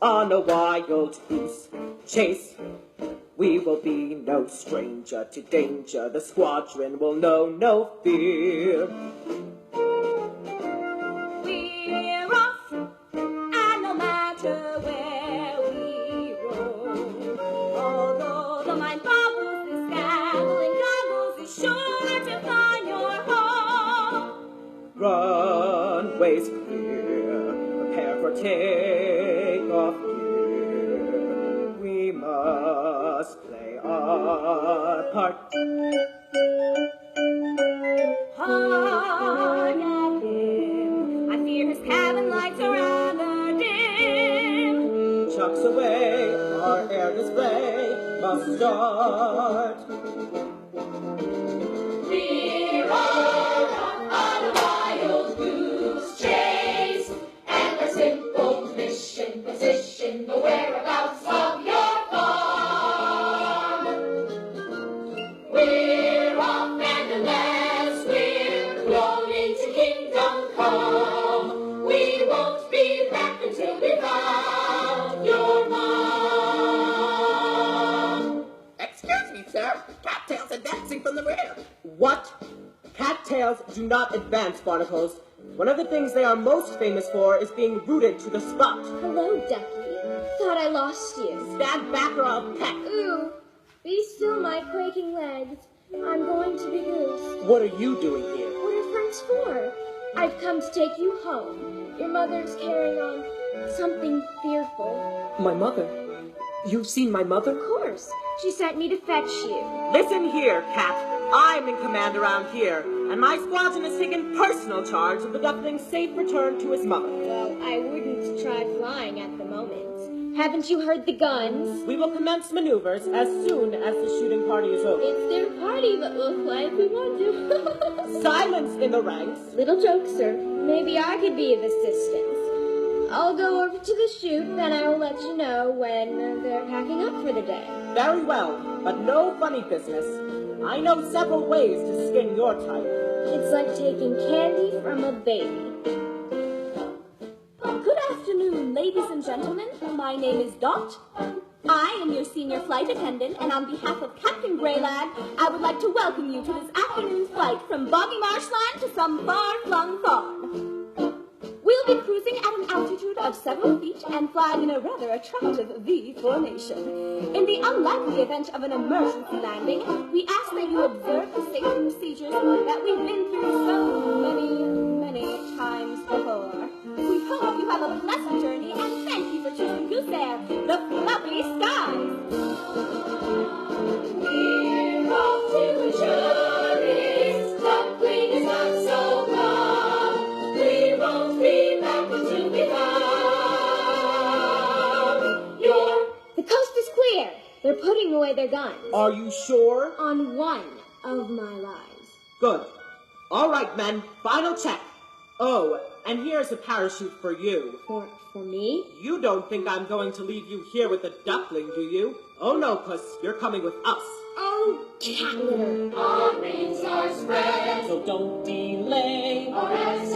on a wild goose chase. We will be no stranger to danger. The squadron will know no fear. We're off, and no matter where we roam, although the mind boggles, the scowling goggles is sure to find your home. Runways clear, prepare for takeoff gear. We must play our part. Hard at him, I fear his cabin lights are rather dim. Chucks away, our air display must start. We're on a wild goose chase, and our simple mission position the whereabouts of your farm. We're off, and unless we're blown into kingdom come, we won't be back until we found your mom. Excuse me, sir. Cattails advancing from the rear. What? Cattails do not advance, barnacles. One of the things they are most famous for is being rooted to the spot. Hello, Ducky. Thought I lost you. Stand back or I'll peck. Ooh, be still my quaking legs. I'm going to be goose. What are you doing here? What are friends for? I've come to take you home. Your mother's carrying on something fearful. My mother? You've seen my mother? Of course. She sent me to fetch you. Listen here, Cat. I'm in command around here, and my squadron has taken personal charge of the duckling's safe return to his mother. Well, I wouldn't try flying at the moment. Haven't you heard the guns? We will commence maneuvers as soon as the shooting party is over. It's their party, but we'll fly if we want to. Silence in the ranks. Little joke, sir. Maybe I could be of assistance. I'll go over to the chute, then I will let you know when they're packing up for the day. Very well, but no funny business. I know several ways to skin your type. It's like taking candy from a baby. Good afternoon, ladies and gentlemen. My name is Dot. I am your senior flight attendant, and on behalf of Captain Greylad, I would like to welcome you to this afternoon's flight from Boggy Marshland to some far-flung farm. We'll be cruising at an altitude of several feet and flying in a rather attractive V formation. In the unlikely event of an emergency landing, we ask that you observe the safety procedures that we've been through so many times before. We hope you have a pleasant journey, and thank you for choosing Goose Air, the fluffy skies. We're off to ensure this duckling is not so calm. We won't be back until we found your... The coast is clear. They're putting away their guns. Are you sure? On one of my lives. Good. All right, men. Final check. Oh, and here's a parachute for you. For me? You don't think I'm going to leave you here with the duckling, do you? Oh no, Puss. You're coming with us. Oh, cat litter. Our wings are spread, So don't delay. or as